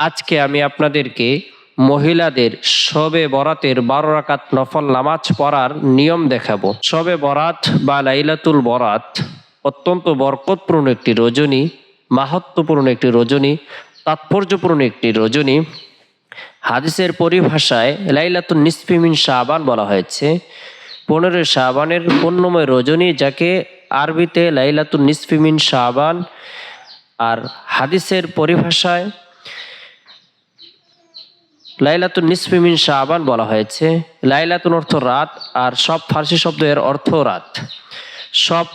আজকে আমি আপনাদেরকে মহিলাদের শবে বরাতের 12 রাকাত নফল নামাজ পড়ার নিয়ম দেখাবো। শবে বরাত বা লাইলাতুল বরাত অত্যন্ত বরকতপূর্ণ একটি রজনী, মাহাত্ম্যপূর্ণ একটি রজনী, তাৎপর্যপূর্ণ একটি রজনী। হাদিসের পরিভাষায় লাইলাতুন নিসফি মিন শাবান বলা হয়েছে। 15 শাবানের পুণ্যময় রজনী, যাকে আরবিতে লাইলাতুন নিসফি মিন শাবান, আর হাদিসের পরিভাষায় লাইলাতুন নিসফি মিন শাবান বলা হয়েছে। লাইলাতুন অর্থ রাত, আর সব ফার্সি শব্দ এর অর্থ রাত। সব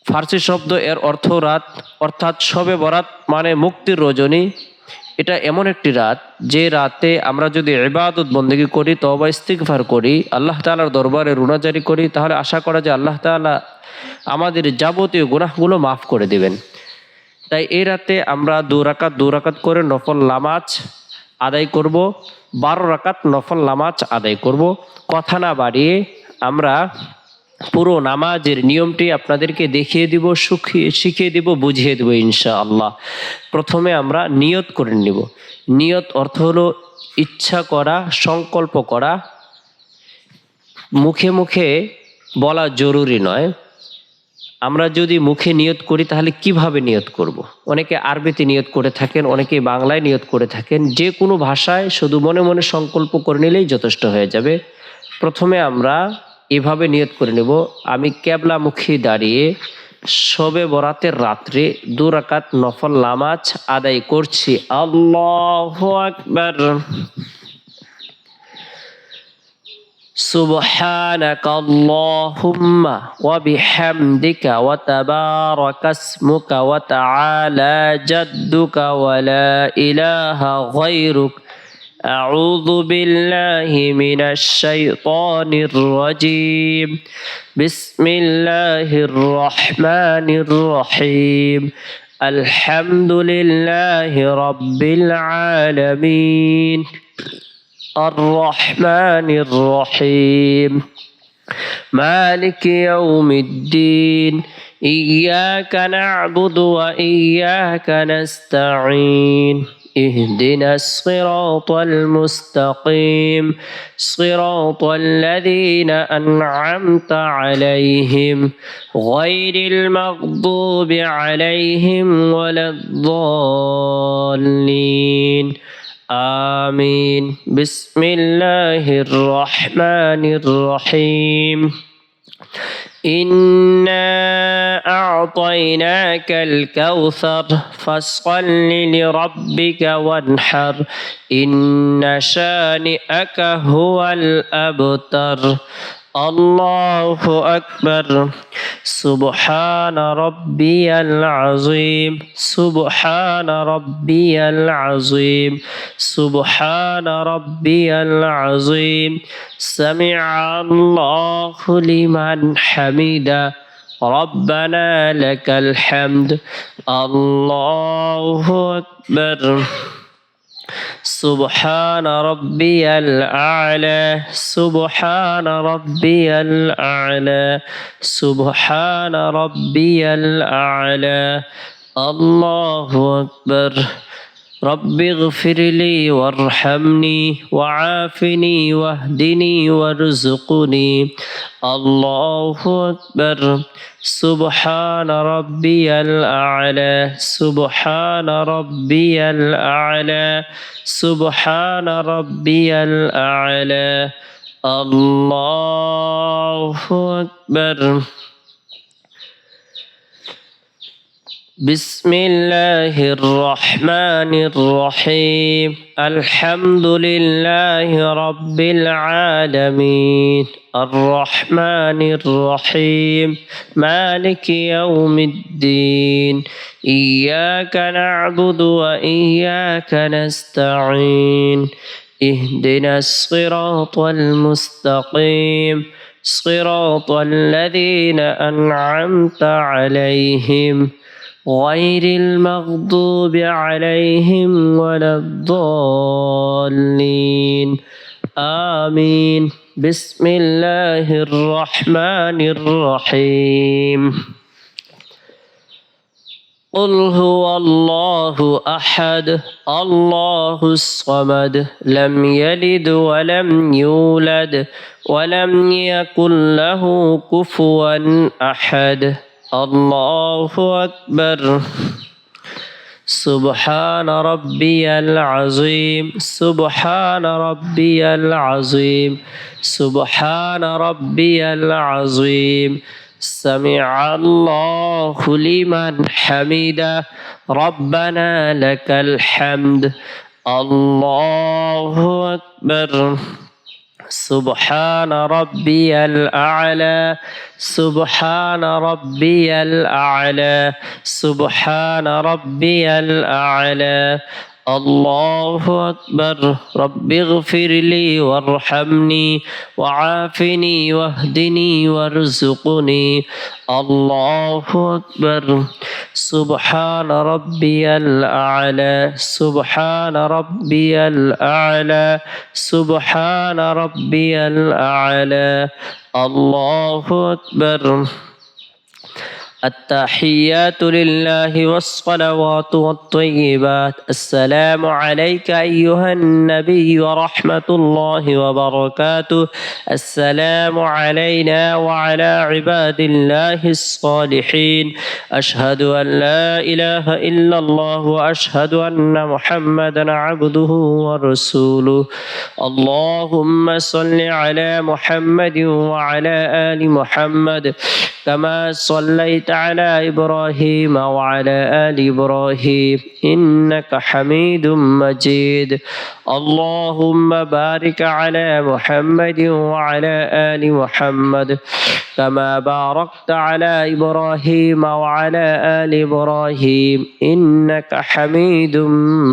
ফার্সি শব্দ এর অর্থ রাত, অর্থাৎ শবে বরাত মানে মুক্তির রজনী। এটা এমন একটি রাত যে রাতে আমরা যদি ইবাদত বন্দেগী করি, তওবা ইস্তিগফার করি, আল্লাহ তাআলার দরবারে রুনাজারি করি, তাহলে আশা করা যায় আল্লাহ তাআলা আমাদের যাবতীয় গুনাহগুলো মাফ করে দিবেন। তাই এই রাতে আমরা 2 রাকাত করে নফল নামাজ আদায় করব, 12 রাকাত নফল নামাজ আদায় করব। কথা না বাড়িয়ে আমরা পুরো নামাজের নিয়মটি আপনাদেরকে দেখিয়ে দিব, শিখিয়ে দিব, বুঝিয়ে দেব ইনশাআল্লাহ। প্রথমে আমরা নিয়ত করে নিব। নিয়ত অর্থ হলো ইচ্ছা করা, সংকল্প করা। মুখে মুখে বলা জরুরি নয়। আমরা যদি মুখে নিয়ত করি তাহলে কিভাবে নিয়ত করব? অনেকে আরবিতে নিয়ত করে থাকেন, অনেকে বাংলায় নিয়ত করে থাকেন। যে কোনো ভাষায় শুধু মনে মনে সংকল্প করে নিলেই যথেষ্ট হয়ে যাবে। প্রথমে আমরা এভাবে নিয়ত করে নেব, আমি কেবলামুখী দাঁড়িয়ে শবে বরাতের রাত্রে 2 রাকাত নফল নামাজ আদায় করছি। আল্লাহু আকবার। سبحانك اللهم وبحمدك وتبارك اسمك وتعالى جدك ولا إله غيرك أعوذ بالله من الشيطان الرجيم بسم الله الرحمن الرحيم الحمد لله رب العالمين الرحمن الرحيم مالك يوم الدين إياك نعبد وإياك نستعين اهدنا الصراط المستقيم صراط الذين أنعمت عليهم غير المغضوب عليهم ولا الضالين آمين بسم الله الرحمن الرحيم إنا أعطيناك الكوثر فاصل لربك وانحر إن شانئك هو الأبتر الله أكبر سبحان ربي العظيم سبحان ربي العظيم سبحان ربي العظيم سمع الله لمن حمده ربنا لك الحمد الله أكبر سبحان ربي الأعلى سبحان ربي الأعلى سبحان ربي الأعلى الله أكبر رب اغفر لي وارحمني وعافني واهدني وارزقني الله أكبر سبحان ربي الأعلى سبحان ربي الأعلى سبحان ربي الأعلى الله أكبر بسم الله الرحمن الرحيم الحمد لله رب العالمين الرحمن الرحيم مالك يوم الدين إياك نعبد وإياك نستعين اهدنا الصراط المستقيم صراط الذين أنعمت عليهم غير المغضوب عليهم ولا الضالين آمين بسم الله الرحمن الرحيم قل هو الله أحد الله الصمد لم يلد ولم يولد ولم يكن له كفوا أحد الله أكبر سبحان ربي العظيم سبحان ربي العظيم سبحان ربي العظيم سمع الله لمن حمده ربنا لك الحمد الله أكبر سبحان ربي الأعلى سبحان ربي الأعلى سبحان ربي الأعلى الله أكبر رب اغفر لي وارحمني وعافني واهدني وارزقني الله أكبر سبحان ربي الأعلى سبحان ربي الأعلى سبحان ربي الأعلى الله أكبر التحيات لله والصلوات والطيبات السلام عليك أيها النبي ورحمة الله وبركاته السلام علينا وعلى عباد الله الصالحين أشهد أن لا إله إلا الله وأشهد أن محمدا عبده ورسوله اللهم صل على محمد وعلى آل محمد كما صليت على إبراهيم وعلى آل إبراهيم إنك حميد مجيد اللهم بارك على محمد وعلى آل محمد كما باركت على إبراهيم وعلى آل إبراهيم إنك حميد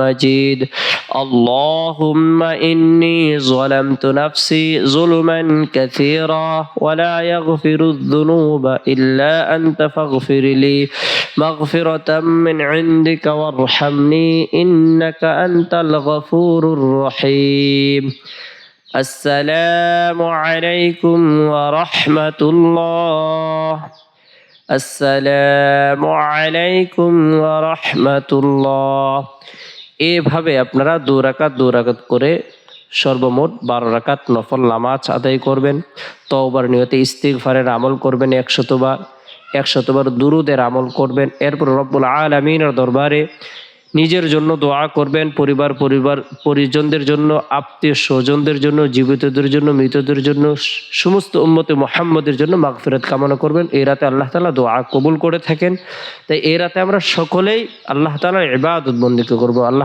مجيد اللهم إني ظلمت نفسي ظلما كثيرا ولا يغفر الذنوب إلا أنت فاغفر لي مغفرة من عندك وارحمني إنك أنت الغفور الرحيم السلام عليكم ورحمة الله السلام عليكم ورحمة الله এভাবে আপনারা দু রাকাত করে সর্বমোট 12 রাকাত নফল নামাজ আদায় করবেন তওবার নিয়তে ইস্তিগফারের আমল করবেন 100 বার দুরুদের আমল করবেন এরপর রব্বুল আলামিনের দরবারে নিজের জন্য দোয়া করবেন পরিজনদের জন্য আত্মীয় স্বজনদের জন্য জীবিতদের জন্য মৃতদের জন্য সমস্ত উম্মতে মুহাম্মদের জন্য মাগফিরাত কামনা করবেন এই রাতে আল্লাহ তাআলা দোয়া কবুল করে থাকেন তাই এই রাতে আমরা সকলেই আল্লাহ তাআলার ইবাদত বন্দেগী করব আল্লাহ